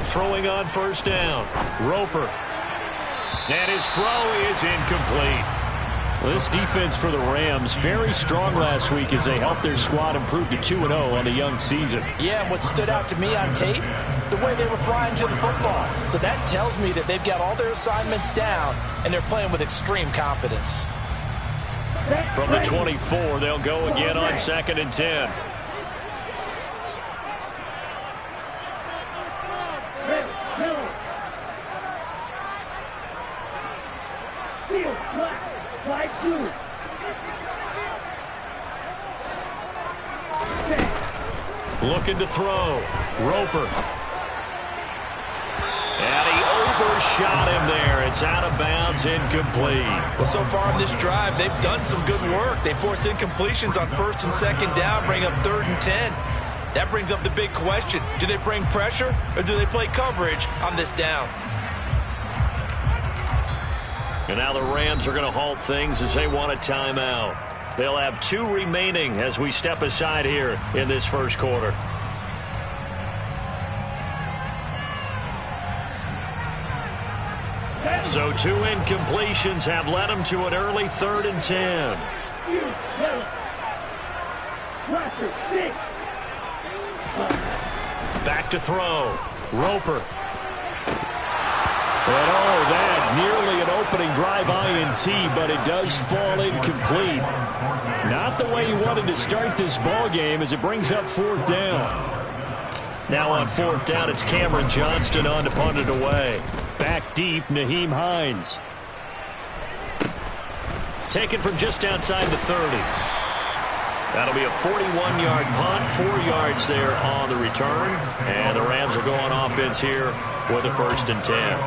throwing on first down. Roper. And his throw is incomplete. Well, this defense for the Rams, very strong last week as they helped their squad improve to 2-0 on the young season. Yeah, and what stood out to me on tape, the way they were flying to the football. So that tells me that they've got all their assignments down, and they're playing with extreme confidence. From the 24, they'll go again on 2nd and 10. Looking to throw. Roper. And he overshot him there. It's out of bounds, incomplete. Well, so far in this drive, they've done some good work. They force incompletions on 1st and 2nd down, bring up 3rd and 10. That brings up the big question. Do they bring pressure or do they play coverage on this down? And now the Rams are going to halt things as they want a timeout. They'll have 2 remaining as we step aside here in this first quarter. So 2 incompletions have led them to an early 3rd and 10. Back to throw. Roper. And that nearly an opening drive INT, but it does fall incomplete. Not the way he wanted to start this ball game as it brings up 4th down. Now on 4th down, it's Cameron Johnston on to punt it away. Back deep, Nyheim Hines. Taken from just outside the 30. That'll be a 41-yard punt, 4 yards there on the return. And the Rams will go on offense here with a 1st and 10.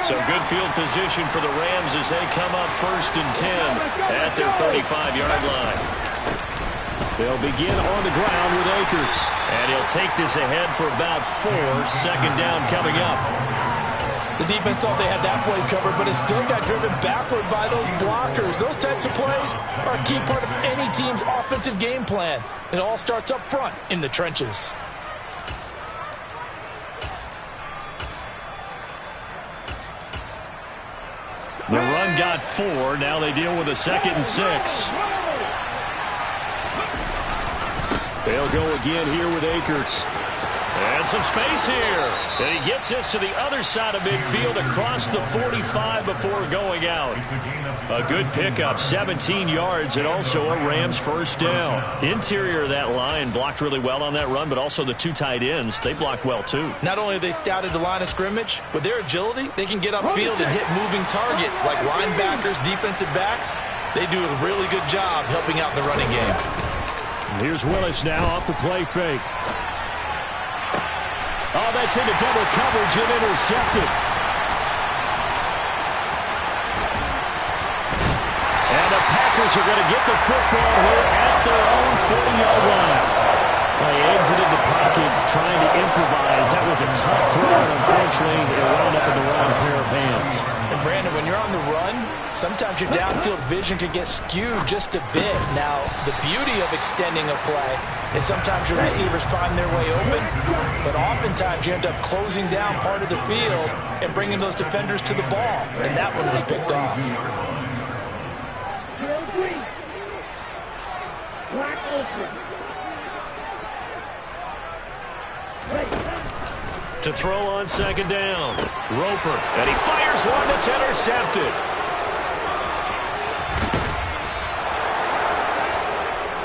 So good field position for the Rams as they come up 1st and 10 at their 35-yard line. They'll begin on the ground with Akers. And he'll take this ahead for about 4. 2nd down coming up. The defense thought they had that play covered, but it still got driven backward by those blockers. Those types of plays are a key part of any team's offensive game plan. It all starts up front in the trenches. The run got 4. Now they deal with a 2nd and 6. They'll go again here with Akers. And some space here. And he gets this to the other side of midfield across the 45 before going out. A good pickup, 17 yards, and also a Rams 1st down. Interior of that line blocked really well on that run, but also the 2 tight ends, they blocked well too. Not only have they scouted the line of scrimmage, with their agility, they can get upfield and hit moving targets like linebackers, defensive backs. They do a really good job helping out the running game. Here's Willis now off the play fake. Oh, that's into double coverage and intercepted. And the Packers are going to get the football here at their own 40-yard line. They exited the pocket trying to improvise. That was a tough throw, and unfortunately, it wound up in the wrong pair of hands. And Brandon, when you're on the run, sometimes your downfield vision can get skewed just a bit. Now, the beauty of extending a play is sometimes your receivers find their way open, but oftentimes you end up closing down part of the field and bringing those defenders to the ball, and that one was picked off. To throw on 2nd down. Roper, and he fires one that's intercepted.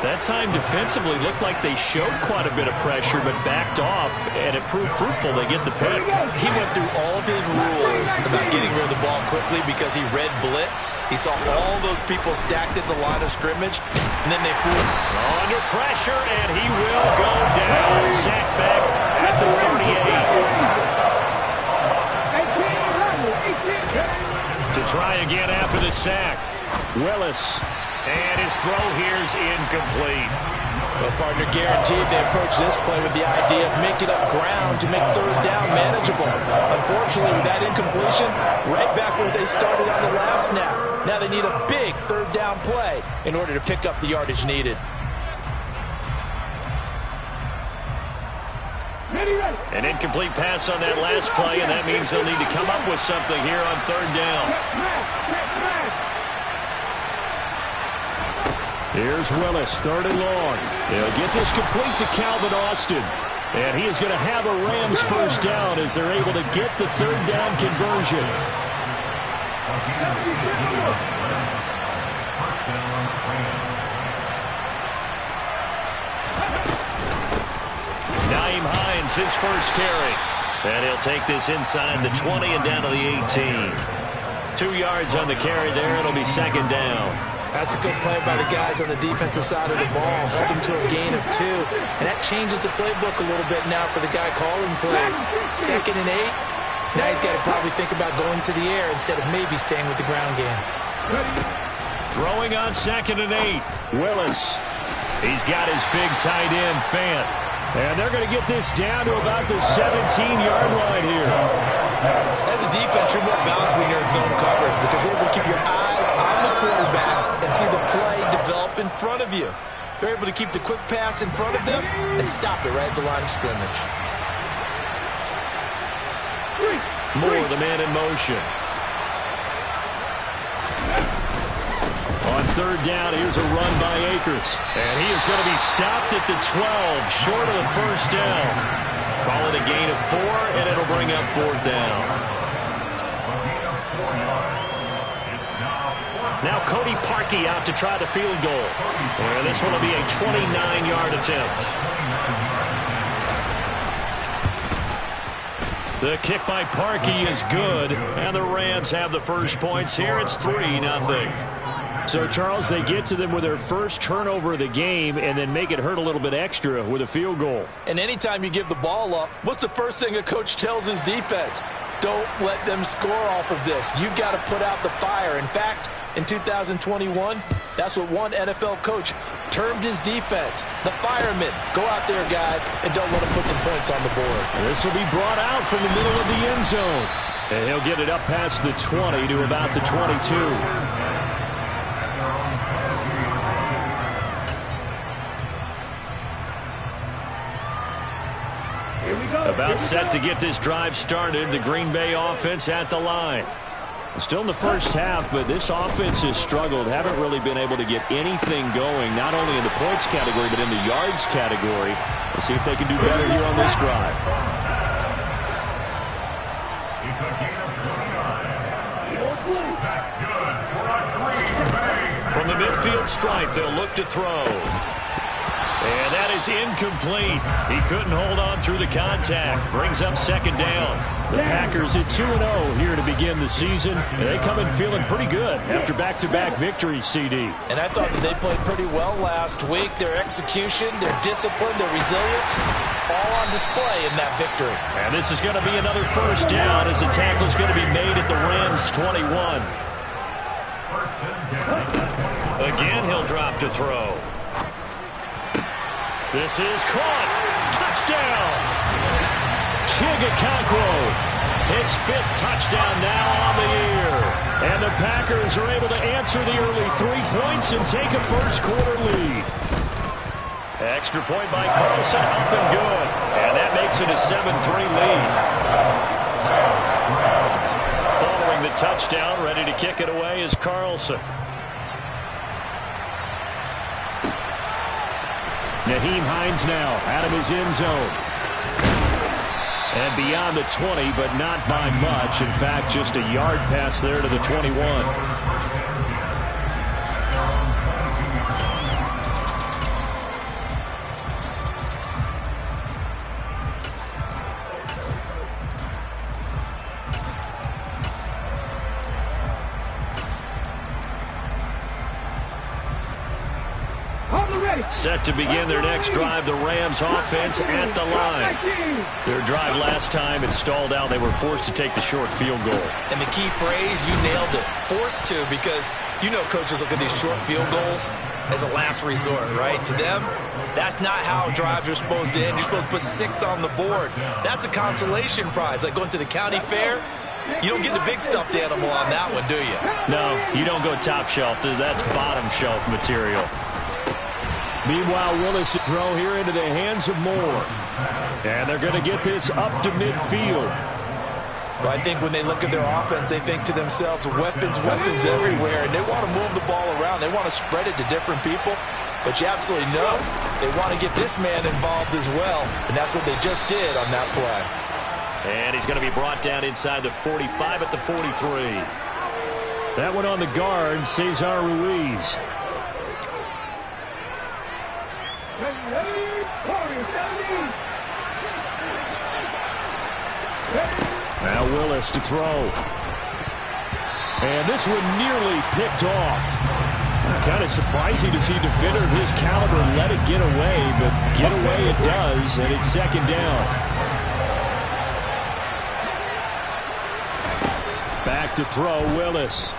That time defensively looked like they showed quite a bit of pressure but backed off, and it proved fruitful. They get the pick. He went through all of his rules about getting rid of the ball quickly because he read blitz. He saw all those people stacked at the line of scrimmage, and then they pulled under pressure, and he will go down. Sack back at the 38. To try again after the sack. Willis. And his throw here is incomplete. Well, partner, guaranteed they approach this play with the idea of making up ground to make third down manageable. Unfortunately, with that incompletion, right back where they started on the last snap. Now they need a big third down play in order to pick up the yardage needed. An incomplete pass on that last play, and that means they'll need to come up with something here on third down. Here's Willis, third and long. They'll get this complete to Calvin Austin. And he is going to have a Rams first down as they're able to get the third down conversion. Nyheim Hines, his first carry. And he'll take this inside the 20 and down to the 18. 2 yards on the carry there. It'll be second down. That's a good play by the guys on the defensive side of the ball. Held him to a gain of 2. And that changes the playbook a little bit now for the guy calling plays. 2nd and 8. Now he's got to probably think about going to the air instead of maybe staying with the ground game. Throwing on 2nd and 8. Willis. He's got his big tight end, Fant. And they're going to get this down to about the 17-yard line here. As a defense, you're more balanced when you're in zone coverage because you're able to keep your eyes on the quarterback and see the play develop in front of you. They're able to keep the quick pass in front of them and stop it right at the line of scrimmage. Moore, the man in motion. On third down, here's a run by Akers. And he is going to be stopped at the 12, short of the first down. Call it a gain of 4, and it'll bring up fourth down. Now Cody Parkey out to try the field goal. And this one will be a 29-yard attempt. The kick by Parkey is good, and the Rams have the first points here. It's 3-0. So, Charles, they get to them with their first turnover of the game and then make it hurt a little bit extra with a field goal. And anytime you give the ball up, what's the first thing a coach tells his defense? Don't let them score off of this. You've got to put out the fire. In fact, in 2021, that's what one NFL coach termed his defense. The firemen. Go out there, guys, and don't let them put some points on the board. This will be brought out from the middle of the end zone. And he'll get it up past the 20 to about the 22. About set to get this drive started. The Green Bay offense at the line. Still in the first half, but this offense has struggled. Haven't really been able to get anything going, not only in the points category, but in the yards category. We'll see if they can do better here on this drive. From the midfield stripe, they'll look to throw. And that is incomplete. He couldn't hold on through the contact. Brings up second down. The Packers at 2-0 here to begin the season. And they come in feeling pretty good after back-to-back victories, CD. And I thought that they played pretty well last week. Their execution, their discipline, their resilience, all on display in that victory. And this is going to be another first down as the tackle is going to be made at the Rams' 21. Again, he'll drop to throw. This is caught. Touchdown. Chigakonkwo, his 5th touchdown now on the year. And the Packers are able to answer the early 3 points and take a first-quarter lead. Extra point by Carlson, up and good. And that makes it a 7-3 lead. Following the touchdown, ready to kick it away is Carlson. Nyheim Hines now out of his end zone. And beyond the 20, but not by much. In fact, just a yard pass there to the 21. On the Set to begin their next drive, the Rams offense at the line. Their drive last time, it stalled out. They were forced to take the short field goal. And the key phrase, you nailed it, forced to, because you know coaches look at these short field goals as a last resort, right? To them, that's not how drives are supposed to end. You're supposed to put 6 on the board. That's a consolation prize, like going to the county fair. You don't get the big stuffed animal on that one, do you? No, you don't go top shelf. That's bottom shelf material. Meanwhile, Willis' throw here into the hands of Moore. And they're going to get this up to midfield. Well, I think when they look at their offense, they think to themselves, weapons everywhere, and they want to move the ball around. They want to spread it to different people. But you absolutely know they want to get this man involved as well, and that's what they just did on that play. And he's going to be brought down inside the 45 at the 43. That one on the guard, Cesar Ruiz. Now Willis to throw. And this one nearly picked off. Kind of surprising to see a defender of his caliber let it get away, but get away it does, and it's second down. Back to throw, Willis.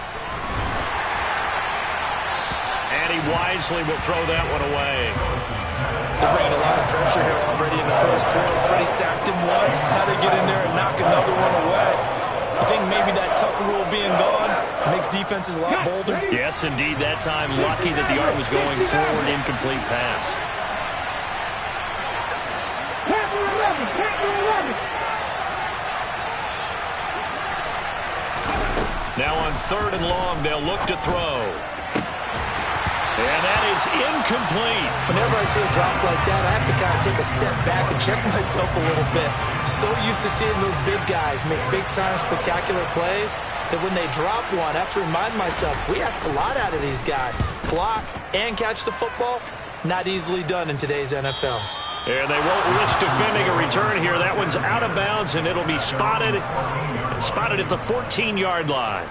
And he wisely will throw that one away. They're bringing a lot of pressure here already in the first quarter. Already sacked him once. How to get in there and knock another one away. I think maybe that Tucker rule being gone makes defenses a lot bolder. Yes, indeed. That time, lucky that the arm was going forward. Incomplete pass. Now on 3rd and long, they'll look to throw. And that is incomplete. Whenever I see a drop like that, I have to kind of take a step back and check myself a little bit. So used to seeing those big guys make big-time spectacular plays that when they drop one, I have to remind myself, we ask a lot out of these guys. Block and catch the football, not easily done in today's NFL. And they won't risk defending a return here. That one's out of bounds, and it'll be spotted at the 14-yard line.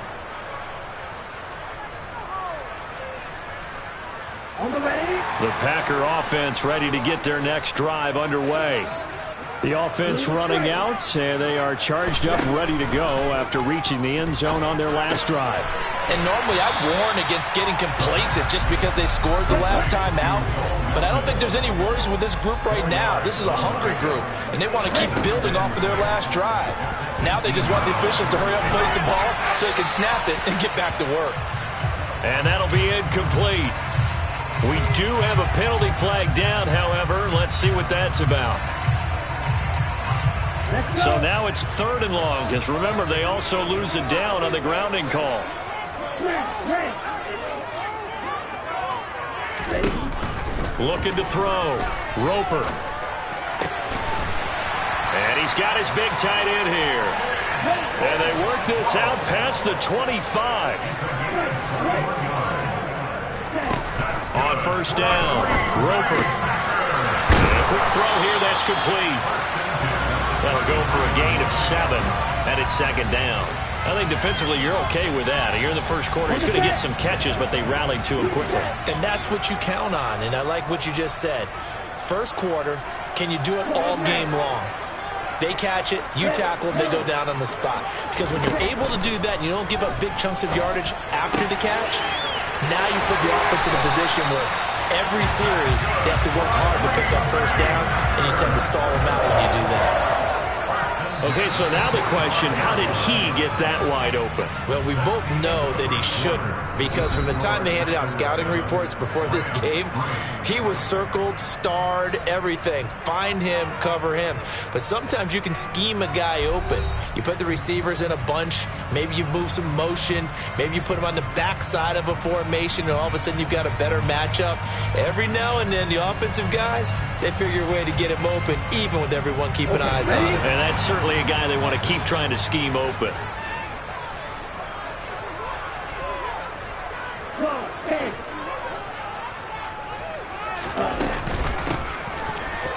The Packer offense ready to get their next drive underway. The offense running out, and they are charged up, ready to go after reaching the end zone on their last drive. And normally I warn against getting complacent just because they scored the last time out. But I don't think there's any worries with this group right now. This is a hungry group, and they want to keep building off of their last drive. Now they just want the officials to hurry up and place the ball so they can snap it and get back to work. And that'll be incomplete. We do have a penalty flag down, however. Let's see what that's about. So now it's 3rd and long, because remember, they also lose it down on the grounding call. Looking to throw. Roper. And he's got his big tight end here. And they work this out past the 25. On 1st down, Roper. And a quick throw here, that's complete. That'll go for a gain of 7, and it's 2nd down. I think defensively you're okay with that. Here in the first quarter, he's going to get some catches, but they rallied to him quickly. And that's what you count on, and I like what you just said. First quarter, can you do it all game long? They catch it, you tackle, and they go down on the spot. Because when you're able to do that and you don't give up big chunks of yardage after the catch, now you put the offense in a position where every series they have to work hard to pick up first downs, and you tend to stall them out when you do that. Okay, so now the question, how did he get that wide open? Well, we both know that he shouldn't, because from the time they handed out scouting reports before this game, he was circled, starred, everything. Find him, cover him. But sometimes you can scheme a guy open. You put the receivers in a bunch, maybe you move some motion, maybe you put him on the backside of a formation, and all of a sudden you've got a better matchup. Every now and then, the offensive guys, they figure a way to get him open, even with everyone keeping eyes on him. And that's certainly a guy they want to keep trying to scheme open.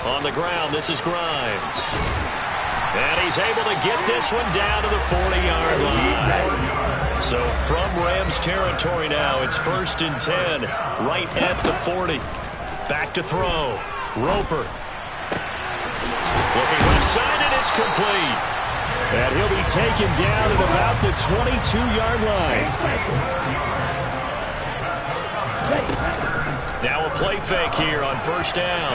On the ground, this is Grimes. And he's able to get this one down to the 40-yard line. So from Rams territory now, it's 1st and 10, right at the 40. Back to throw. Roper. Looking left side, and it's complete. And he'll be taken down at about the 22-yard line. Now a play fake here on first down.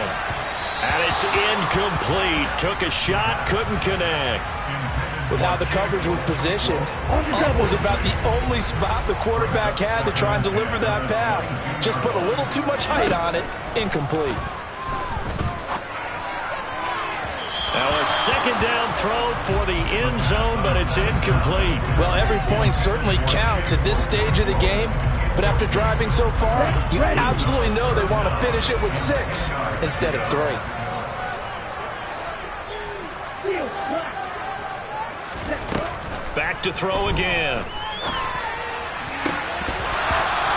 And it's incomplete. Took a shot, couldn't connect. With how the coverage was positioned, up was about the only spot the quarterback had to try and deliver that pass. Just put a little too much height on it. Incomplete. Now a second down throw for the end zone, but it's incomplete. Well, every point certainly counts at this stage of the game. But after driving so far, you absolutely know they want to finish it with 6 instead of 3. Back to throw again.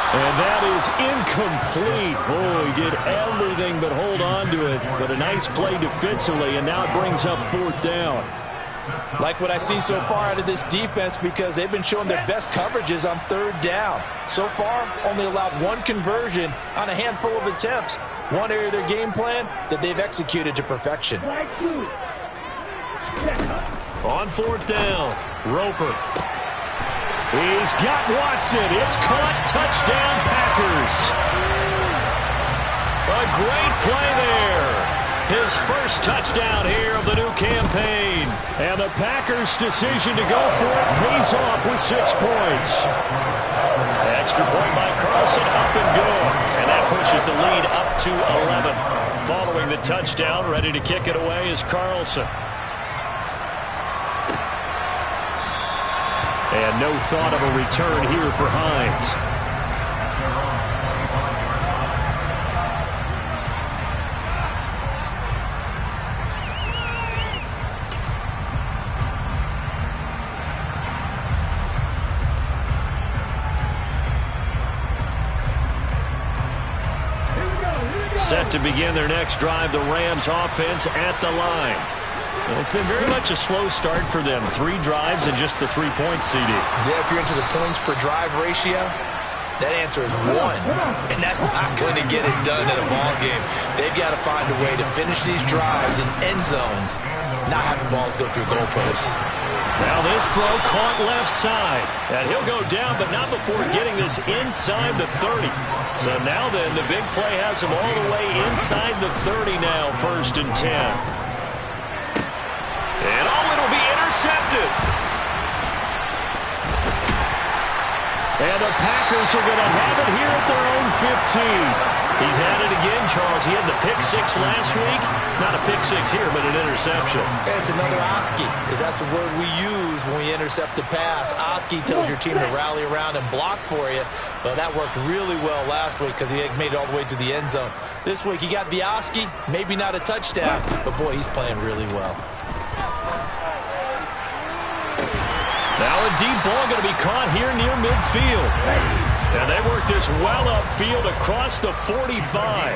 And that is incomplete. Oh, he did everything but hold on to it. But a nice play defensively, and now it brings up 4th down. Like what I see so far out of this defense, because they've been showing their best coverages on 3rd down. So far, only allowed 1 conversion on a handful of attempts. One area of their game plan that they've executed to perfection. On 4th down, Roper. He's got Watson. It's caught. Touchdown, Packers. A great play there. His first touchdown here of the new campaign. And the Packers' decision to go for it pays off with 6 points. Extra point by Carlson, up and good. And that pushes the lead up to 11. Following the touchdown, ready to kick it away is Carlson. And no thought of a return here for Hines. Set to begin their next drive, the Rams offense at the line. And it's been very much a slow start for them. 3 drives and just the 3 points, CD. Yeah, if you're into the points per drive ratio, that answer is 1. And that's not going to get it done in a ball game. They've got to find a way to finish these drives in end zones, not having balls go through goalposts. Now this throw caught left side. And he'll go down, but not before getting this inside the 30. So now then, the big play has him all the way inside the 30 now, 1st and 10. And it'll be intercepted. And the Packers are going to have it here at their own 15. He's had it again, Charles. He had the pick 6 last week. Not a pick 6 here, but an interception. It's another Oski, because that's the word we use when we intercept the pass. Oski tells your team to rally around and block for you. But that worked really well last week because he made it all the way to the end zone. This week he got the Oski, maybe not a touchdown, but boy, he's playing really well. Now a deep ball going to be caught here near midfield. And they work this well upfield across the 45.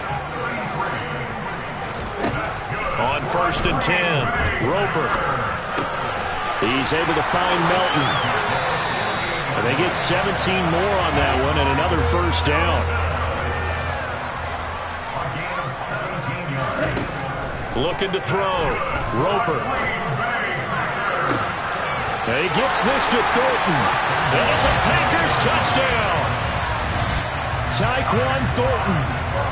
On 1st and 10, Roper. He's able to find Melton. And they get 17 more on that one and another 1st down. Looking to throw. Roper. And he gets this to Thornton. And it's a Packers touchdown. Tyquan Thornton.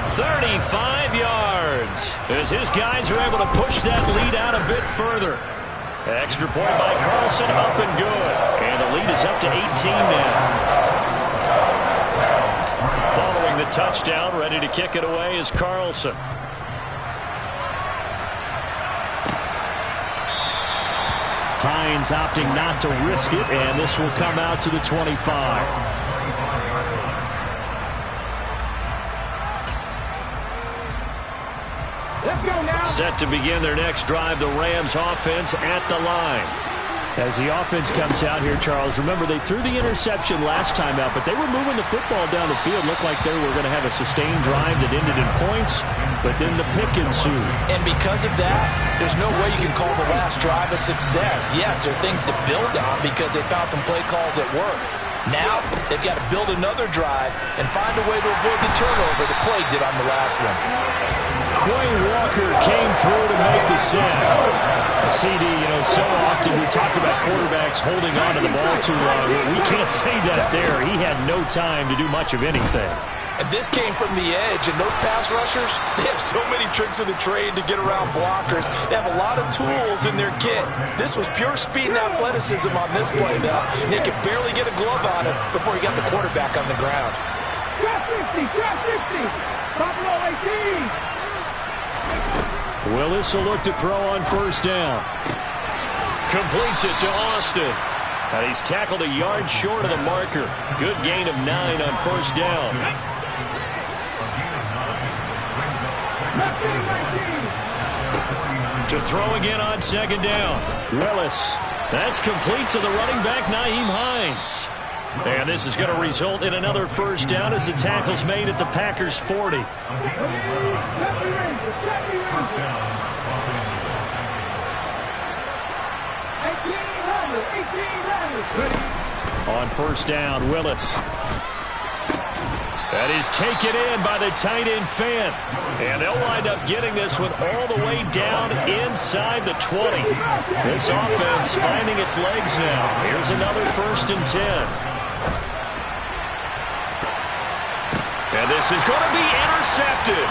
35 yards. As his guys are able to push that lead out a bit further. Extra point by Carlson, up and good. And the lead is up to 18 now. Following the touchdown, ready to kick it away is Carlson. Hines opting not to risk it, and this will come out to the 25. Let's go now. Set to begin their next drive, the Rams offense at the line. As the offense comes out here, Charles, remember they threw the interception last time out, but they were moving the football down the field. Looked like they were going to have a sustained drive that ended in points, but then the pick ensued. And because of that, there's no way you can call the last drive a success. Yes, there are things to build on because they found some play calls that work. Now they've got to build another drive and find a way to avoid the turnover that plagued it on the last one. Quay Walker came through to make the sack. CD, so often we talk about quarterbacks holding on to the ball too long. We can't say that there. He had no time to do much of anything. And this came from the edge, and those pass rushers, they have so many tricks of the trade to get around blockers. They have a lot of tools in their kit. This was pure speed and athleticism on this play, though. And they could barely get a glove on him before he got the quarterback on the ground. Drop 60, drop 60. Buffalo 18. Willis will look to throw on first down. Completes it to Austin. And he's tackled a yard short of the marker. Good gain of 9 on first down. To throw again on second down. Willis. That's complete to the running back, Nyheim Hines. And this is going to result in another first down as the tackle's made at the Packers' 40. On first down, Willis. That is taken in by the tight end Fant. And they'll wind up getting this one all the way down inside the 20. This offense finding its legs now. Here's another 1st and 10. And this is going to be intercepted.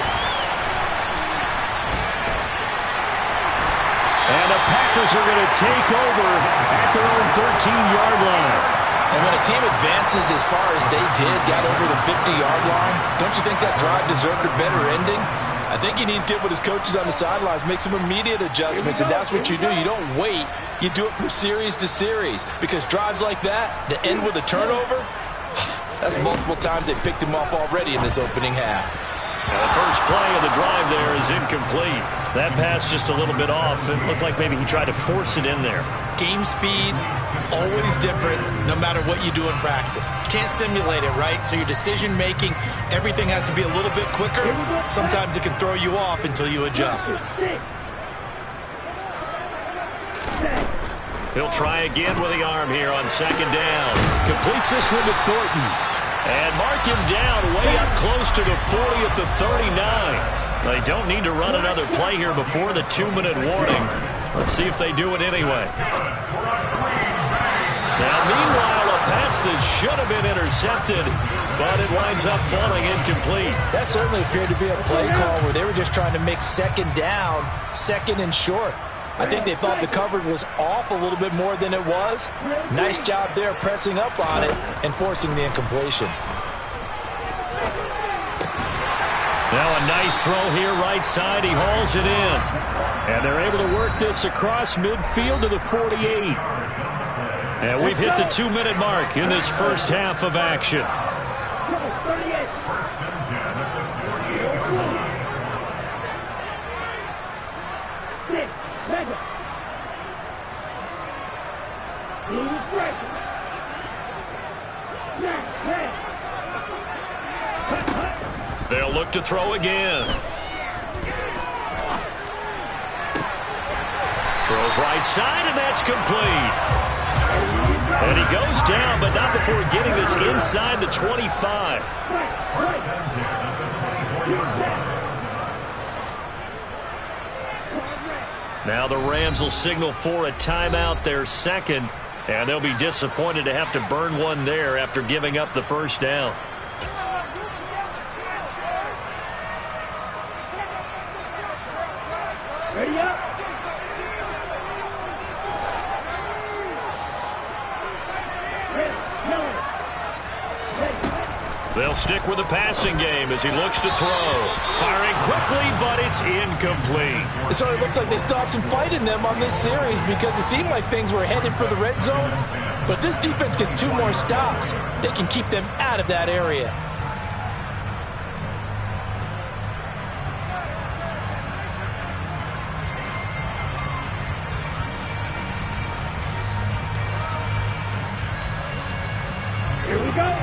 And the Packers are going to take over at their own 13-yard line. And when a team advances as far as they did, got over the 50-yard line, don't you think that drive deserved a better ending? I think he needs to get with his coaches on the sidelines, make some immediate adjustments, and that's what you do. You don't wait. You do it from series to series, because drives like that end with a turnover, that's multiple times they picked him off already in this opening half. Now the first play of the drive there is incomplete. That pass just a little bit off. It looked like maybe he tried to force it in there. Game speed, always different no matter what you do in practice. You can't simulate it, right? So your decision-making, everything has to be a little bit quicker. Sometimes it can throw you off until you adjust. He'll try again with the arm here on second down. Completes this one to Thornton. And mark him down way up close to the 40 at the 39. They don't need to run another play here before the 2-minute warning. Let's see if they do it anyway. Now, meanwhile, a pass that should have been intercepted, but it winds up falling incomplete. That certainly appeared to be a play call where they were just trying to make second down, second and short. I think they thought the coverage was off a little bit more than it was. Nice job there pressing up on it and forcing the incompletion. Now a nice throw here right side. He hauls it in. And they're able to work this across midfield to the 48. And we've hit the 2-minute mark in this first half of action. They'll look to throw again. Throws right side, and that's complete. And he goes down, but not before getting this inside the 25. Now the Rams will signal for a timeout, their second, and they'll be disappointed to have to burn one there after giving up the first down. Ready up. They'll stick with the passing game as he looks to throw. Firing quickly, but it's incomplete. So it looks like they still have some fight in them on this series because it seemed like things were headed for the red zone. But this defense gets 2 more stops. They can keep them out of that area.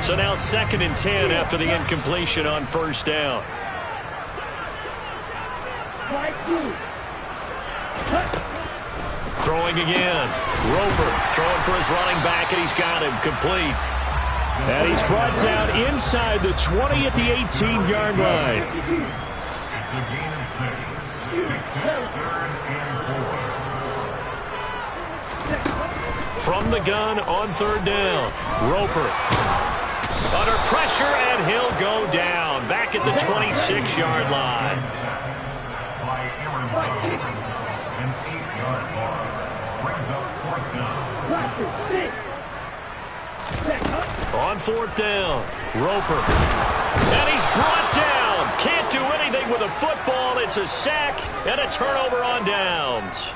So now 2nd and 10 after the incompletion on first down. Throwing again. Roper throwing for his running back, and he's got him complete. And he's brought down inside the 20 at the 18-yard line. It's a gain of 6. Third and 4. From the gun on third down. Roper. Under pressure, and he'll go down. Back at the 26-yard line. By Aaron Rodgers, an 8-yard loss. Brings up fourth down. On fourth down, Roper. And he's brought down. Can't do anything with a football. It's a sack and a turnover on downs.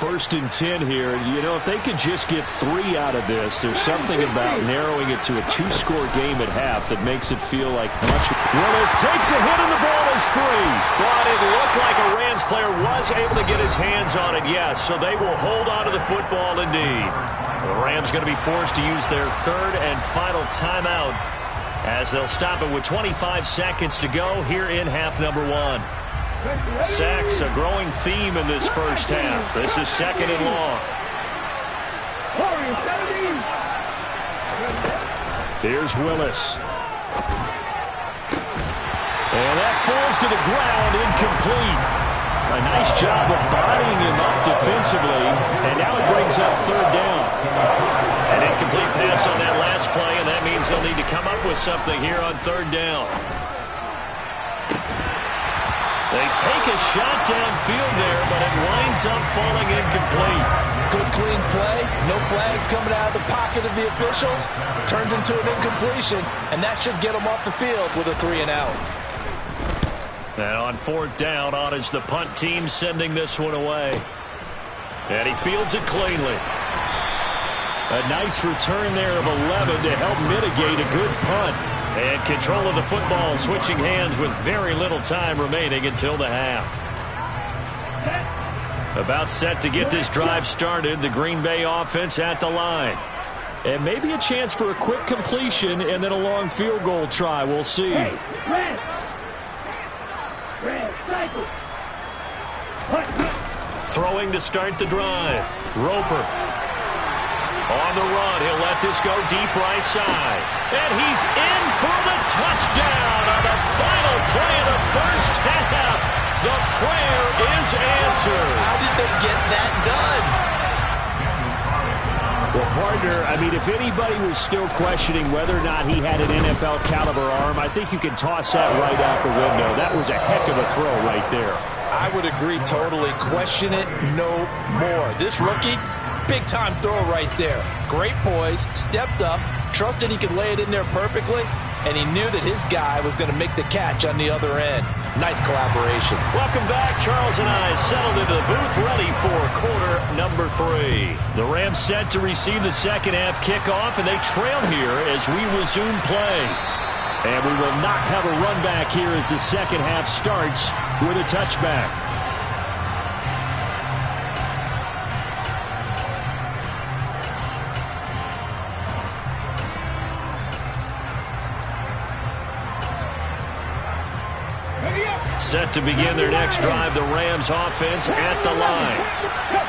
First and 10 here. You know, if they could just get 3 out of this, there's something about narrowing it to a 2-score game at half that makes it feel like much. Willis takes a hit and the ball is free. But it looked like a Rams player was able to get his hands on it, yes. So they will hold on to the football indeed. The Rams going to be forced to use their third and final timeout as they'll stop it with 25 seconds to go here in half number 1. Sacks, a growing theme in this first half. This is second and long. Here's Willis. And that falls to the ground, incomplete. A nice job of bodying him up defensively, and now it brings up third down. An incomplete pass on that last play, and that means they'll need to come up with something here on third down. They take a shot downfield there, but it winds up falling incomplete. Good clean play. No flags coming out of the pocket of the officials. Turns into an incompletion, and that should get them off the field with a 3 and out. And on fourth down, on is the punt team sending this one away. And he fields it cleanly. A nice return there of 11 to help mitigate a good punt. And control of the football, switching hands with very little time remaining until the half. About set to get this drive started, the Green Bay offense at the line. And maybe a chance for a quick completion and then a long field goal try. We'll see. Throwing to start the drive. Roper. On the run, he'll let this go deep right side. And he's in for the touchdown on the final play of the first half. The prayer is answered. How did they get that done? Well, partner, I mean, if anybody was still questioning whether or not he had an NFL caliber arm, I think you can toss that right out the window. That was a heck of a throw right there. I would agree totally. Question it no more. This rookie, big-time throw right there. Great poise, stepped up, trusted he could lay it in there perfectly, and he knew that his guy was going to make the catch on the other end. Nice collaboration. Welcome back. Charles and I settled into the booth, ready for quarter number 3. The Rams set to receive the second half kickoff, and they trail here as we resume play. And we will not have a run back here as the second half starts with a touchback. Set to begin their next drive, the Rams offense at the line.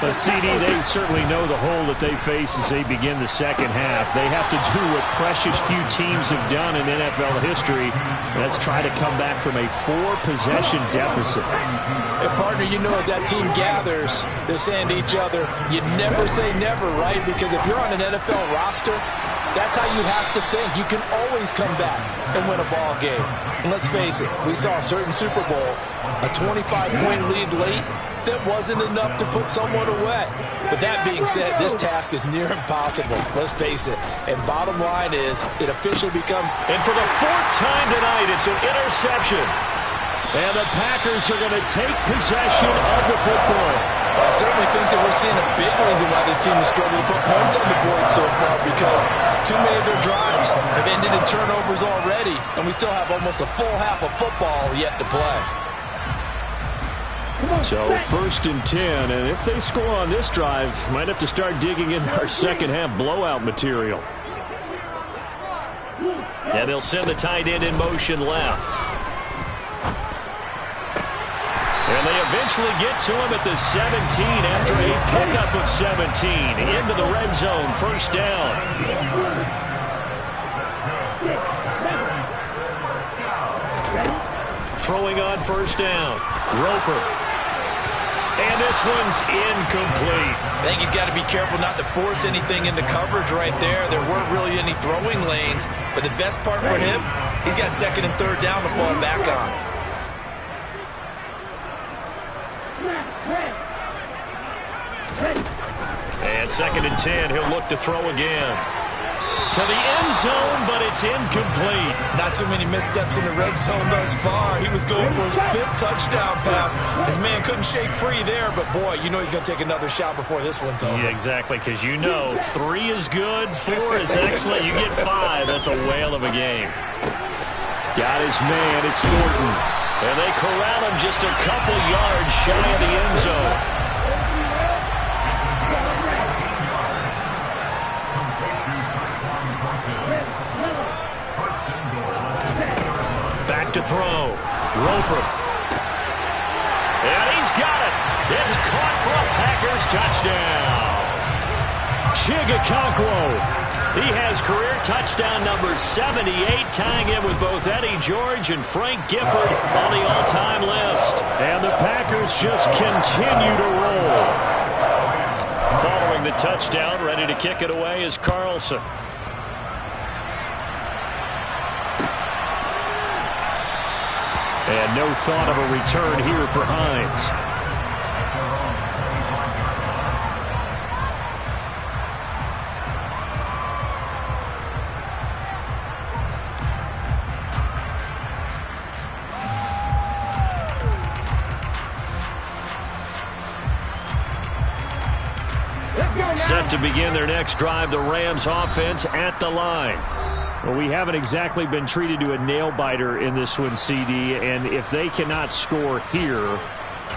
But CD, they certainly know the hole that they face as they begin the second half. They have to do what precious few teams have done in NFL history. That's try to come back from a 4-possession deficit. And partner, you know, as that team gathers, they're saying to each other, you never say never, right? Because if you're on an NFL roster, that's how you have to think. You can always come back and win a ball game. And let's face it, we saw a certain Super Bowl, a 25-point lead late, that wasn't enough to put someone away. But that being said, this task is near impossible. Let's face it. And bottom line is, it officially becomes... And for the 4th time tonight, it's an interception. And the Packers are going to take possession of the football. I certainly think that we're seeing a big reason why this team has struggled to put points on the board so far, because too many of their drives have ended in turnovers already, and we still have almost a full half of football yet to play. So 1st and 10, and if they score on this drive, might have to start digging into our second half blowout material. And they'll send the tight end in motion left. And they eventually get to him at the 17 after a pickup of 17. Into the red zone, first down. throwing on first down. Roper. And this one's incomplete. I think he's got to be careful not to force anything into coverage right there. There weren't really any throwing lanes. But the best part for him, he's got second and third down to fall back on. And second and 10, he'll look to throw again. To the end zone, but it's incomplete. Not too many missteps in the red zone thus far. He was going for his 5th touchdown pass. His man couldn't shake free there, but boy, you know he's going to take another shot before this one's over. Yeah, exactly, because you know 3 is good, 4 is excellent. You get 5. That's a whale of a game. Got his man. It's Norton. And they corral him just a couple yards shy of the end zone. To throw. Roper. And he's got it. It's caught for a Packers touchdown. Chigakonkwo. He has career touchdown number 78, tying him with both Eddie George and Frank Gifford on the all-time list. And the Packers just continue to roll. Following the touchdown, ready to kick it away is Carlson. And no thought of a return here for Hines. Set to begin their next drive, the Rams offense at the line. Well, we haven't exactly been treated to a nail-biter in this one, CD, and if they cannot score here,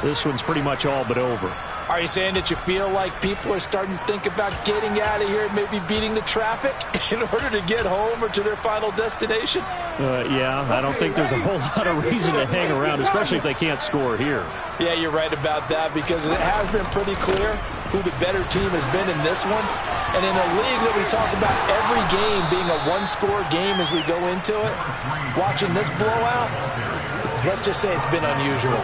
this one's pretty much all but over. Are you saying that you feel like people are starting to think about getting out of here, maybe beating the traffic in order to get home or to their final destination? Yeah, I don't think there's a whole lot of reason to hang around, especially if they can't score here. Yeah, you're right about that, because it has been pretty clear who the better team has been in this one. And in a league that we talk about every game being a one-score game as we go into it, watching this blowout, let's just say it's been unusual.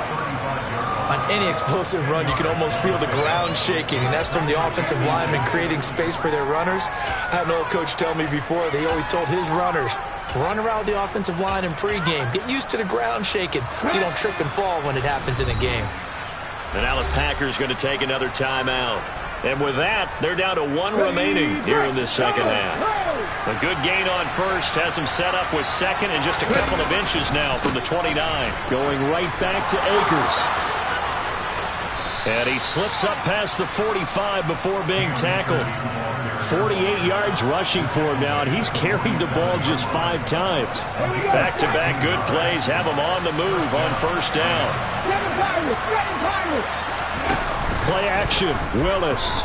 On any explosive run, you can almost feel the ground shaking, and that's from the offensive linemen creating space for their runners. I had an old coach tell me before, they always told his runners, run around the offensive line in pregame. Get used to the ground shaking so you don't trip and fall when it happens in a game. And now the Packers going to take another timeout. And with that, they're down to 1 remaining here in this second half. A good gain on first has him set up with second and just a couple of inches now from the 29. Going right back to Akers. And he slips up past the 45 before being tackled. 48 yards rushing for him now, and he's carried the ball just 5 times. Back-to-back good plays have him on the move on first down. Play action, Willis.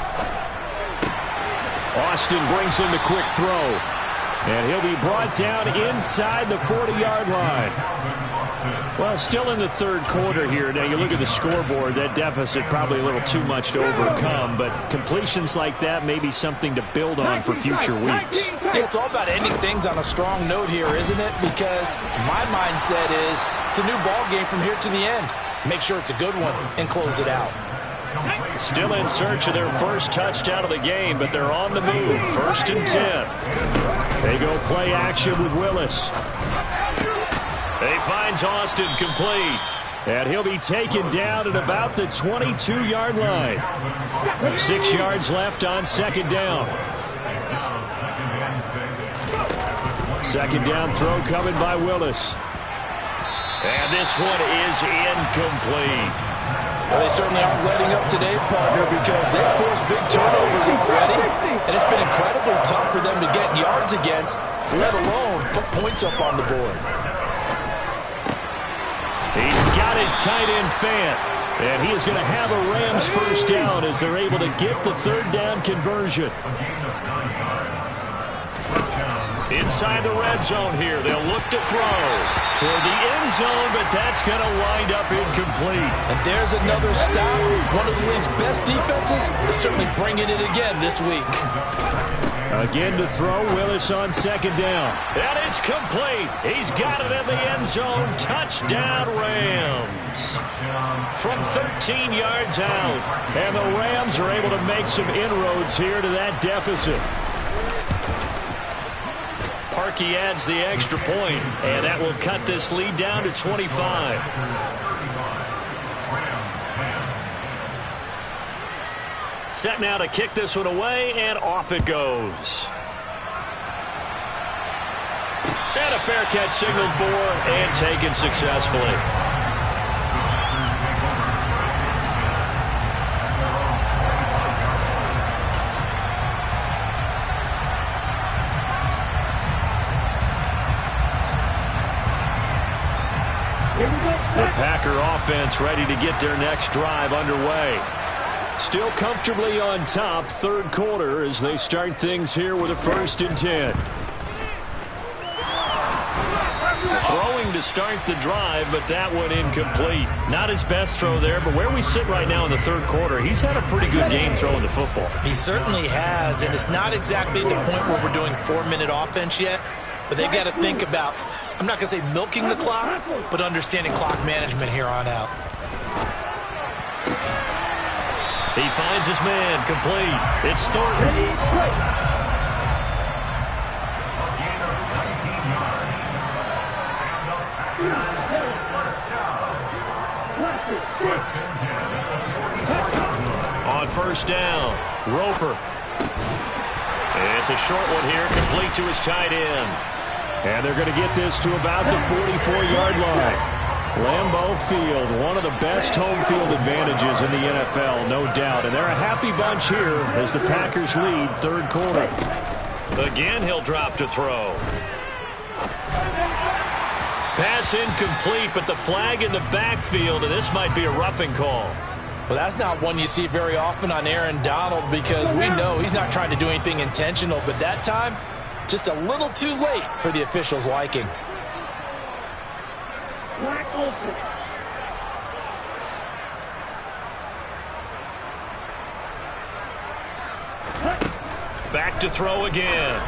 Austin brings in the quick throw. And he'll be brought down inside the 40-yard line. Well, still in the third quarter here. Now, you look at the scoreboard, that deficit probably a little too much to overcome, but completions like that may be something to build on for future weeks. Yeah, it's all about ending things on a strong note here, isn't it? Because my mindset is it's a new ball game from here to the end. Make sure it's a good one and close it out. Still in search of their first touchdown of the game, but they're on the move. 1st and 10. They go play action with Willis. He finds Austin complete. And he'll be taken down at about the 22-yard line. 6 yards left on second down. Second down throw coming by Willis. And this one is incomplete. Well, they certainly aren't letting up today, partner, because they've forced big turnovers already. And it's been incredibly tough for them to get yards against, let alone put points up on the board. He's got his tight end Fant. And he is going to have a Rams first down as they're able to get the third down conversion. Inside the red zone here. They'll look to throw toward the end zone, but that's going to wind up incomplete. And there's another stop. One of the league's best defenses is certainly bringing it again this week. Again to throw, Willis on second down. And it's complete. He's got it in the end zone. Touchdown, Rams. From 13 yards out. And the Rams are able to make some inroads here to that deficit. Parkey adds the extra point, and that will cut this lead down to 25. Set now to kick this one away, and off it goes. And a fair catch signaled for and taken successfully. The Packer offense ready to get their next drive underway. Still comfortably on top, third quarter, as they start things here with a 1st and 10. Throwing to start the drive, but that one incomplete. Not his best throw there, but where we sit right now in the third quarter, he's had a pretty good game throwing the football. He certainly has, and it's not exactly the point where we're doing 4-minute offense yet, but they've got to think about, I'm not going to say milking the clock, but understanding clock management here on out. He finds his man, complete. It's Thornton. On 1st down, Roper. It's a short one here, complete to his tight end. And they're going to get this to about the 44-yard line. Lambeau Field, one of the best home field advantages in the NFL, no doubt. And they're a happy bunch here as the Packers lead third quarter. Again, he'll drop to throw. Pass incomplete, but the flag in the backfield, and this might be a roughing call. Well, that's not one you see very often on Aaron Donald because we know he's not trying to do anything intentional, but that time, just a little too late for the officials' liking. Back to throw again.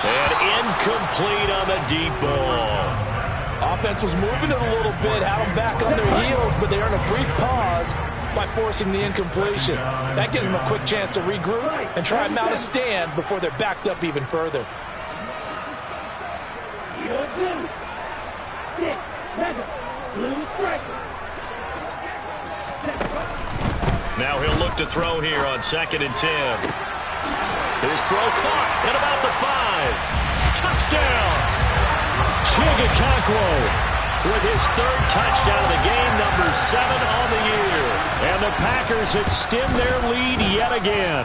And incomplete on the deep ball. Offense was moving it a little bit, had them back on their heels, but they earned a brief pause by forcing the incompletion. That gives them a quick chance to regroup and try and mount a stand before they're backed up even further. Now he'll look to throw here on 2nd and 10. His throw caught at about the 5. Touchdown! Chigakakwo with his 3rd touchdown of the game, number 7 on the year. And the Packers extend their lead yet again.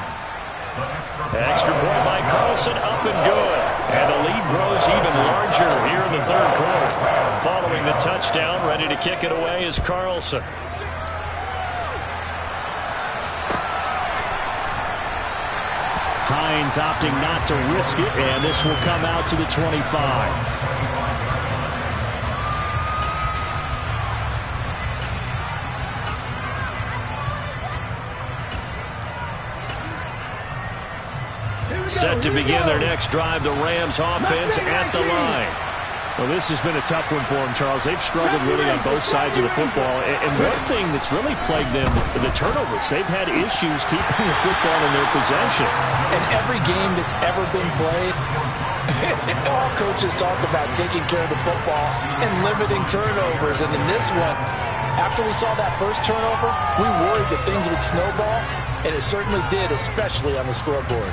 Extra point by Carlson, up and good. And the lead grows even larger here in the third quarter. Following the touchdown, ready to kick it away is Carlson. Hines opting not to risk it, and this will come out to the 25. Set to begin their next drive, the Rams offense at the line. Well, this has been a tough one for them, Charles. They've struggled really on both sides of the football. And one thing that's really plagued them, the turnovers. They've had issues keeping the football in their possession. In every game that's ever been played, all coaches talk about taking care of the football and limiting turnovers. And in this one, after we saw that first turnover, we worried that things would snowball, and it certainly did, especially on the scoreboard.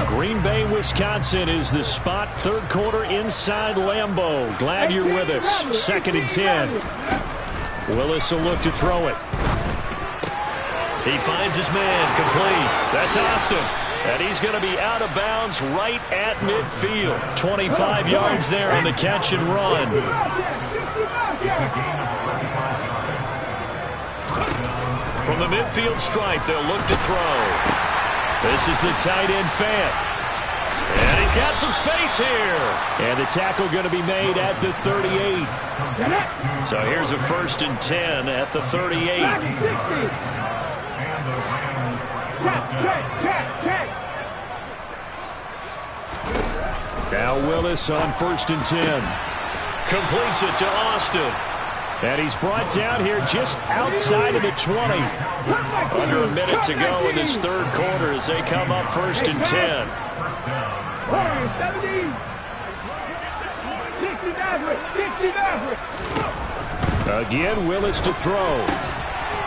Green Bay, Wisconsin is the spot. Third quarter inside Lambeau. Glad you're with us. 2nd and 10. Willis will look to throw it. He finds his man, complete. That's Austin. And he's going to be out of bounds right at midfield. 25 yards there on the catch and run. From the midfield stripe, they'll look to throw. This is the tight end Fant. And he's got some space here. And the tackle going to be made at the 38. So here's a 1st and 10 at the 38. Now Willis on 1st and 10. Completes it to Austin. And he's brought down here just outside of the 20. Under a minute to go in this third quarter as they come up 1st and 10. Again, Willis to throw.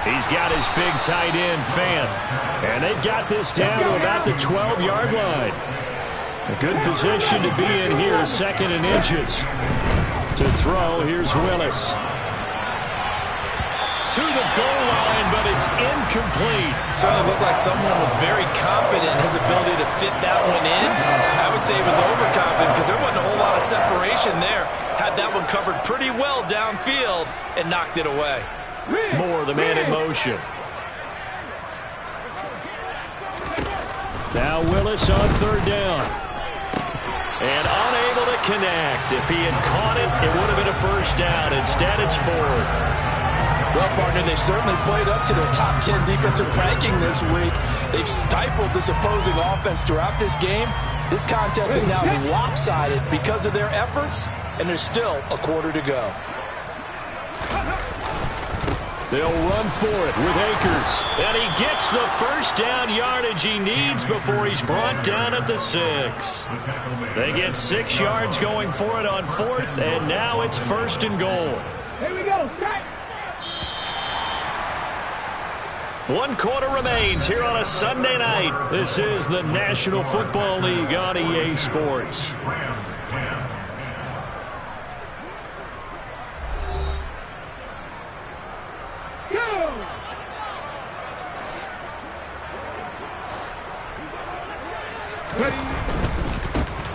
He's got his big tight end, Fant. And they've got this down to about the 12-yard line. A good position to be in here, 2nd and inches. To throw, here's Willis. To the goal line, but it's incomplete. Certainly looked like someone was very confident in his ability to fit that one in. I would say he was overconfident because there wasn't a whole lot of separation there. Had that one covered pretty well downfield and knocked it away. More the man in motion. Now Willis on 3rd down. And unable to connect. If he had caught it, it would have been a 1st down. Instead, it's 4th. Well, partner, they've certainly played up to their top 10 defensive ranking this week. They've stifled this opposing offense throughout this game. This contest is now lopsided because of their efforts, and there's still a quarter to go. They'll run for it with Akers. And he gets the 1st down yardage he needs before he's brought down at the 6. They get 6 yards going for it on 4th, and now it's 1st and goal. Here we go, strike. 1 quarter remains here on a Sunday night. This is the National Football League on EA Sports.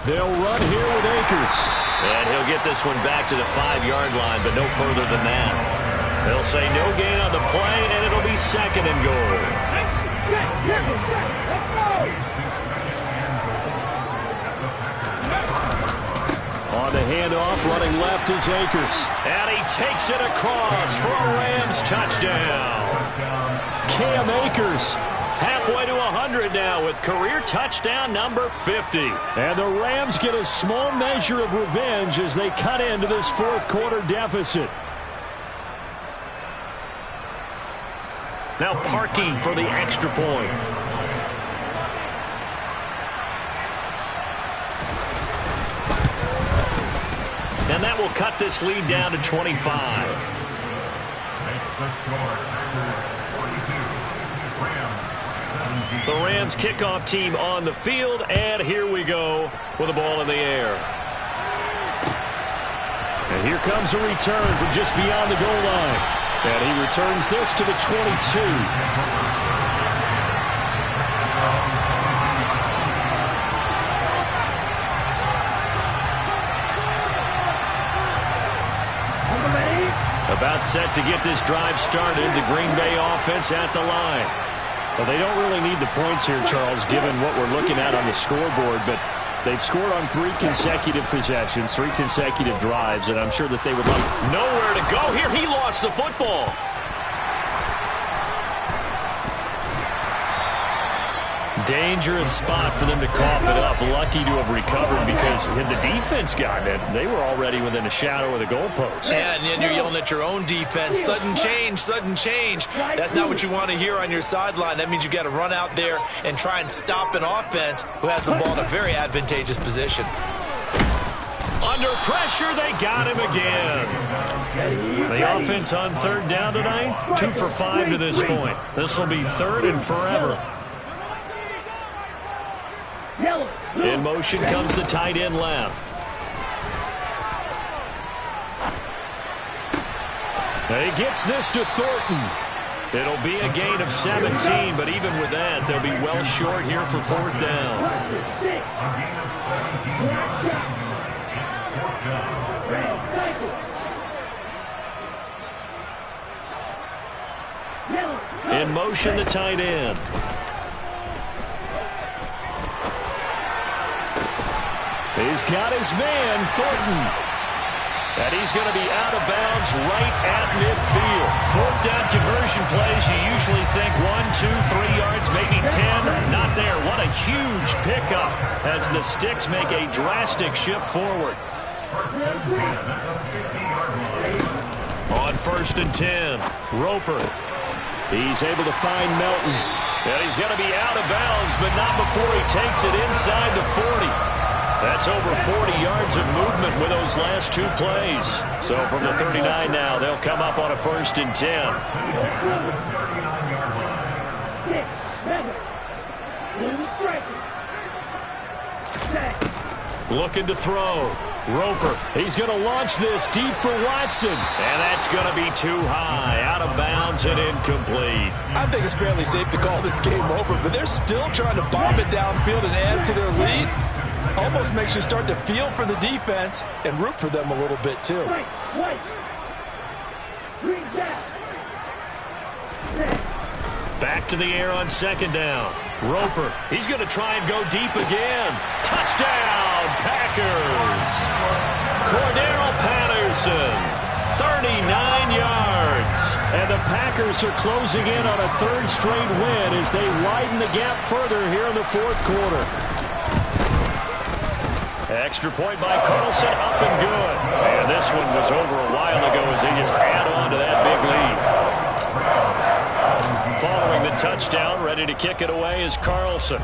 They'll run here with Akers. And he'll get this one back to the 5-yard line, but no further than that. They'll say no gain on the play, and it'll be 2nd and goal. On the handoff, running left is Akers. And he takes it across for a Rams touchdown. Cam Akers. Halfway to 100 now with career touchdown number 50. And the Rams get a small measure of revenge as they cut into this 4th quarter deficit. Now Parkey for the extra point. And that will cut this lead down to 25. The Rams kickoff team on the field, and here we go with the ball in the air. And here comes a return from just beyond the goal line. And he returns this to the 22. About set to get this drive started, the Green Bay offense at the line. Well, they don't really need the points here, Charles, given what we're looking at on the scoreboard, but they've scored on 3 consecutive possessions, 3 consecutive drives, and I'm sure that they would like nowhere to go here. He lost the football. Dangerous spot for them to cough it up. Lucky to have recovered because had the defense gotten it, they were already within a shadow of the goalpost. Yeah, and then you're yelling at your own defense. Sudden change, sudden change. That's not what you want to hear on your sideline. That means you got to run out there and try and stop an offense who has the ball in a very advantageous position. Under pressure, they got him again. The offense on 3rd down tonight, 2 for 5 to this point. This will be 3rd and forever. In motion comes the tight end left. He gets this to Thornton. It'll be a gain of 17, but even with that, they'll be well short here for 4th down. In motion, the tight end. He's got his man, Thornton. And he's going to be out of bounds right at midfield. Fourth down conversion plays, you usually think 1, 2, 3 yards, maybe 10. Not there. What a huge pickup as the Sticks make a drastic shift forward. On 1st and 10, Roper. He's able to find Melton. And he's going to be out of bounds, but not before he takes it inside the 40. That's over 40 yards of movement with those last 2 plays. So from the 39 now, they'll come up on a 1st and 10. Looking to throw. Roper. He's going to launch this deep for Watson. And that's going to be too high. Out of bounds and incomplete. I think it's fairly safe to call this game over, but they're still trying to bomb it downfield and add to their lead. Almost makes you start to feel for the defense and root for them a little bit, too. Back to the air on 2nd down. Roper. He's going to try and go deep again. Touchdown, Packers. Cordero Patterson, 39 yards. And the Packers are closing in on a 3rd straight win as they widen the gap further here in the 4th quarter. Extra point by Carlson, up and good. And this one was over a while ago as they just add on to that big lead. Following the touchdown, ready to kick it away is Carlson.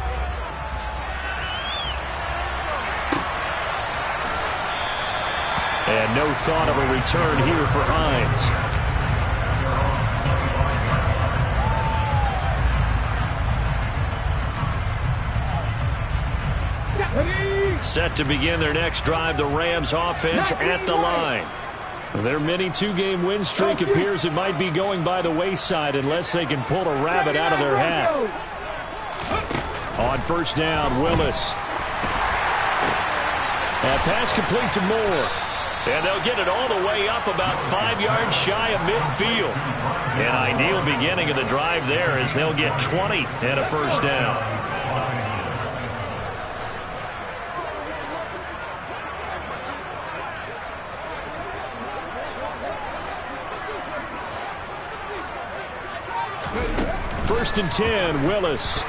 And no thought of a return here for Hines. Set to begin their next drive, the Rams offense at the line. Their mini 2-game win streak appears it might be going by the wayside unless they can pull a rabbit out of their hat. On 1st down, Willis. And pass complete to Moore. And they'll get it all the way up about 5 yards shy of midfield. An ideal beginning of the drive there as they'll get 20 and a 1st down. First and 10, Willis.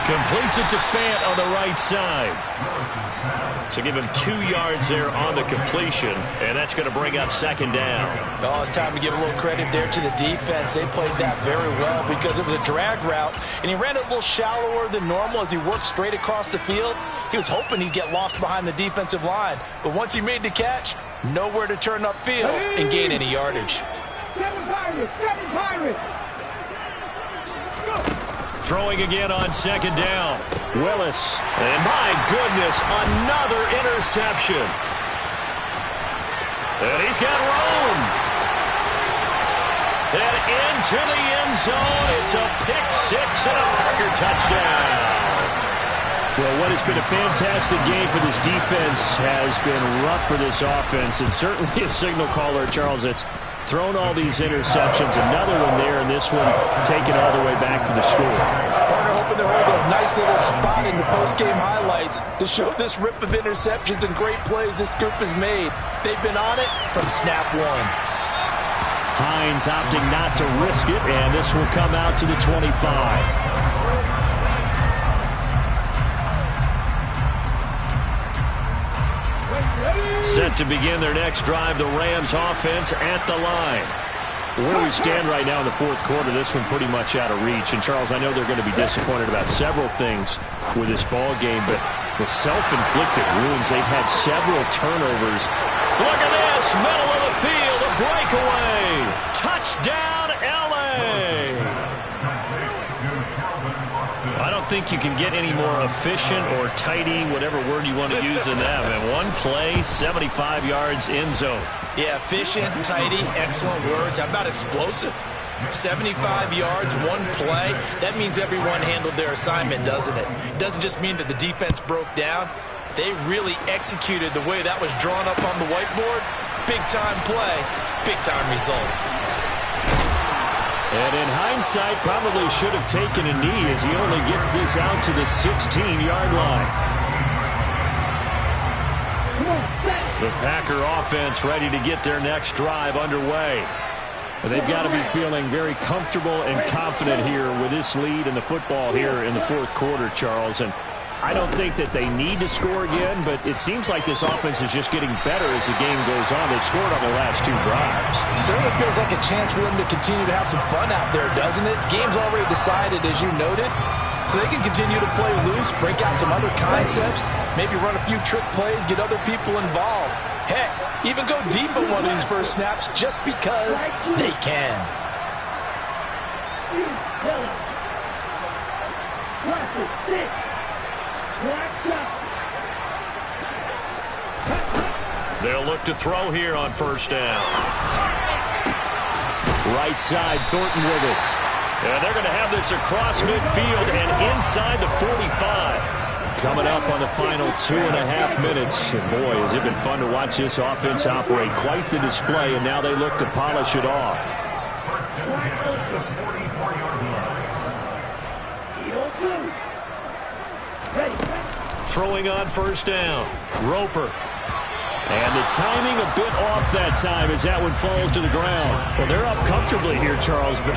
Completes it to Fant on the right side. So give him 2 yards there on the completion, and that's going to bring up 2nd down. Oh, it's time to give a little credit there to the defense. They played that very well because it was a drag route, and he ran it a little shallower than normal as he worked straight across the field. He was hoping he'd get lost behind the defensive line, but once he made the catch, nowhere to turn upfield and gain any yardage. Throwing again on 2nd down. Willis. And my goodness, another interception. And he's got room. And into the end zone. It's a pick-6 and a Packer touchdown. Well, what has been a fantastic game for this defense has been rough for this offense. And certainly a signal caller, Charles, that's thrown all these interceptions. Another one there, and this one taken all the way back for the score. Partner hoping to hold a nice little spot in the post-game highlights to show this rip of interceptions and great plays this group has made. They've been on it from snap 1. Hines opting not to risk it, and this will come out to the 25. Set to begin their next drive, the Rams offense at the line. Where we stand right now in the 4th quarter, this one pretty much out of reach. And, Charles, I know they're going to be disappointed about several things with this ball game, but the self-inflicted wounds, they've had several turnovers. Look at this, middle of the field, a breakaway. Touchdown, L.A. I don't think you can get any more efficient or tidy, whatever word you want to use in that. And one play, 75 yards in zone. Yeah, efficient, tidy, excellent words. How about explosive? 75 yards, one play. That means everyone handled their assignment, doesn't it? It doesn't just mean that the defense broke down. They really executed the way that was drawn up on the whiteboard. Big-time play, big-time result. And in hindsight, probably should have taken a knee as he only gets this out to the 16-yard line. The Packer offense ready to get their next drive underway. They've got to be feeling very comfortable and confident here with this lead in the football here in the fourth quarter, Charles. And I don't think that they need to score again, but it seems like this offense is just getting better as the game goes on. They've scored on the last 2 drives. It certainly feels like a chance for them to continue to have some fun out there, doesn't it? Game's already decided, as you noted, so they can continue to play loose, break out some other concepts, maybe run a few trick plays, get other people involved. Heck, even go deep on one of these first snaps just because they can. They'll look to throw here on first down. Right side, Thornton with it. And they're going to have this across midfield and inside the 45. Coming up on the final 2.5 minutes. And boy, has it been fun to watch this offense operate. Quite the display, and now they look to polish it off. Throwing on first down. Roper. And the timing a bit off that time as that one falls to the ground. Well, they're up comfortably here, Charles, but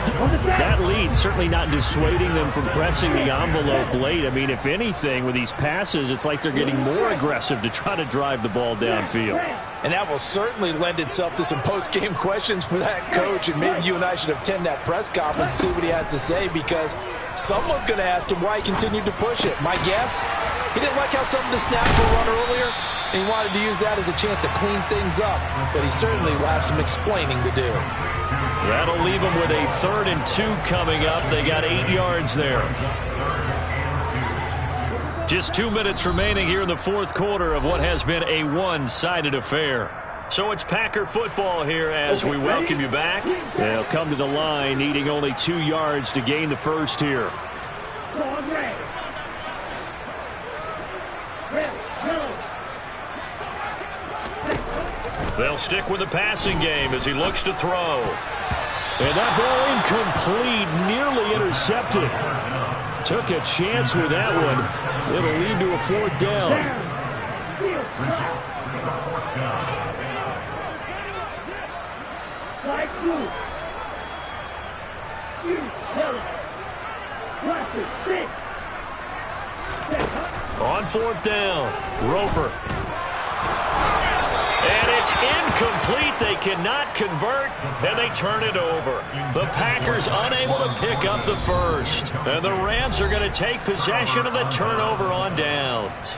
that lead certainly not dissuading them from pressing the envelope late. I mean, if anything, with these passes, it's like they're getting more aggressive to try to drive the ball downfield. And that will certainly lend itself to some post-game questions for that coach, and maybe you and I should attend that press conference and see what he has to say, because someone's going to ask him why he continued to push it. My guess, he didn't like how some of the snaps were run earlier, and he wanted to use that as a chance to clean things up, but he certainly will have some explaining to do. That'll leave them with a 3rd and 2 coming up. They got 8 yards there. Just 2 minutes remaining here in the fourth quarter of what has been a one-sided affair. So it's Packer football here as we welcome you back. They'll come to the line needing only 2 yards to gain the first here. They'll stick with the passing game as he looks to throw. And that ball incomplete, nearly intercepted. Took a chance with that one. It'll lead to a 4th down. On 4th down, Roper. And it's incomplete. They cannot convert, and they turn it over. The Packers unable to pick up the first. And the Rams are going to take possession of the turnover on downs.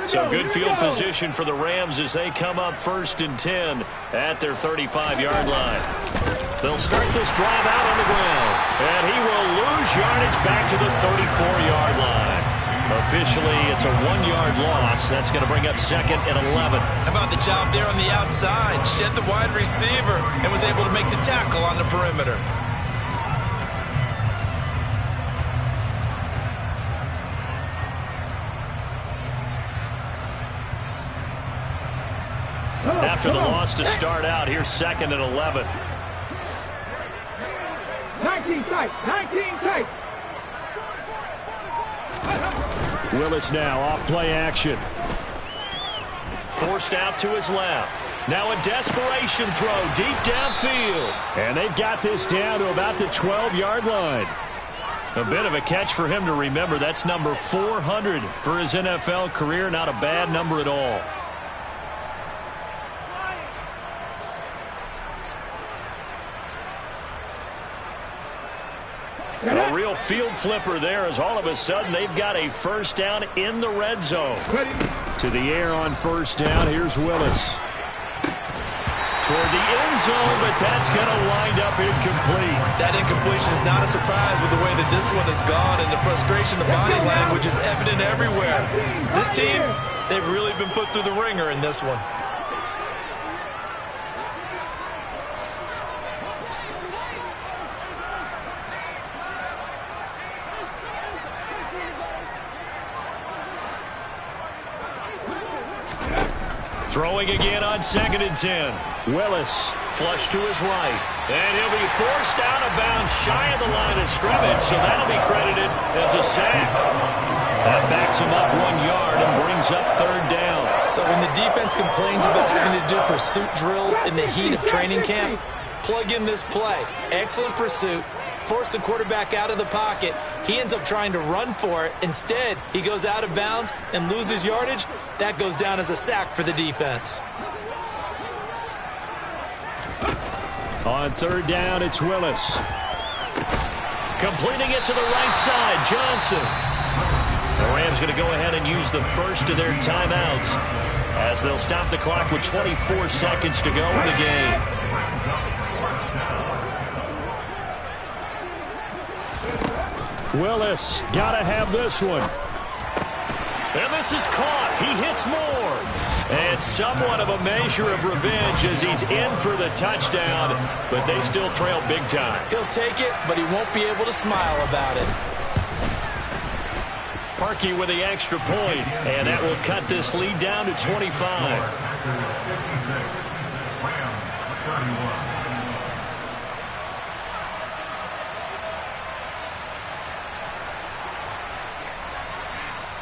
So good field position for the Rams as they come up 1st and 10 at their 35-yard line. They'll start this drive out on the ground, and he will lose yardage back to the 34-yard line. Officially, it's a 1-yard loss. That's going to bring up 2nd and 11. How about the job there on the outside? Shed the wide receiver and was able to make the tackle on the perimeter. After the loss to start out, here's 2nd and 11. 19 tight, 19 tight. Willis now off play action. Forced out to his left. Now a desperation throw deep downfield. And they've got this down to about the 12-yard line. A bit of a catch for him to remember. That's number 400 for his NFL career. Not a bad number at all. A real field flipper there as all of a sudden they've got a first down in the red zone. To the air on first down. Here's Willis. Toward the end zone, but that's going to wind up incomplete. That incompletion is not a surprise with the way that this one has gone, and the frustration, the body language is evident everywhere. This team, they've really been put through the ringer in this one. Throwing again on 2nd and 10. Willis. Flush to his right. And he'll be forced out of bounds shy of the line of scrimmage, so that'll be credited as a sack. That backs him up 1 yard and brings up 3rd down. So when the defense complains about having to do pursuit drills in the heat of training camp, plug in this play. Excellent pursuit. Force the quarterback out of the pocket. He ends up trying to run for it. Instead, he goes out of bounds and loses yardage. That goes down as a sack for the defense. On 3rd down, it's Willis. Completing it to the right side, Johnson. The Rams going to go ahead and use the first of their timeouts as they'll stop the clock with 24 seconds to go in the game. Willis, gotta have this one. And this is caught. He hits more. And somewhat of a measure of revenge as he's in for the touchdown, but they still trail big time. He'll take it, but he won't be able to smile about it. Parkey with the extra point, and that will cut this lead down to 25.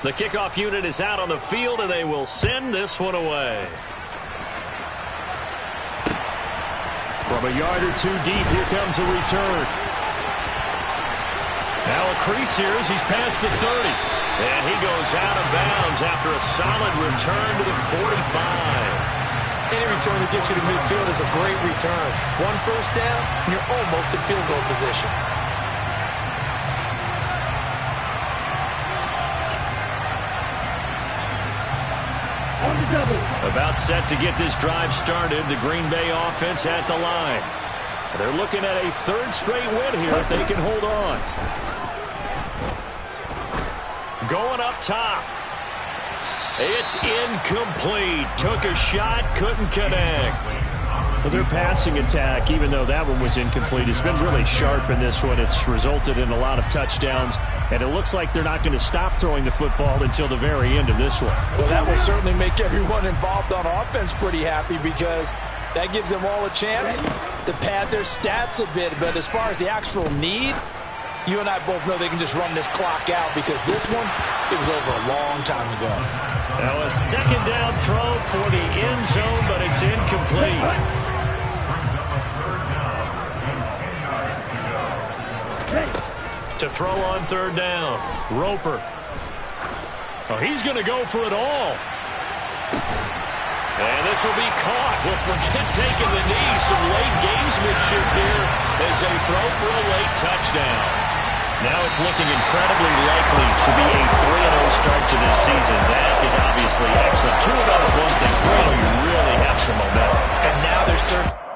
The kickoff unit is out on the field, and they will send this one away. From a yard or two deep, here comes a return. Now a crease here as he's past the 30. And he goes out of bounds after a solid return to the 45. Any return that gets you to midfield is a great return. 1 first down, and you're almost in field goal position. About set to get this drive started. The Green Bay offense at the line. They're looking at a 3rd straight win here if they can hold on. Going up top. It's incomplete. Took a shot, couldn't connect. Well, their passing attack, even though that one was incomplete, has been really sharp in this one. It's resulted in a lot of touchdowns, and it looks like they're not going to stop throwing the football until the very end of this one. Well, that will certainly make everyone involved on offense pretty happy because that gives them all a chance to pad their stats a bit. But as far as the actual need, you and I both know they can just run this clock out because this one, it was over a long time ago. Now a 2nd down throw for the end zone, but it's incomplete. To throw on 3rd down, Roper. Oh, he's going to go for it all. And this will be caught. Well, forget taking the knee. Some late gamesmanship here as they throw for a late touchdown. Now it's looking incredibly likely to be a 3-0 start to this season. That is obviously excellent. 2-0 is one thing. 3-0, you really have some momentum. And now they're serving.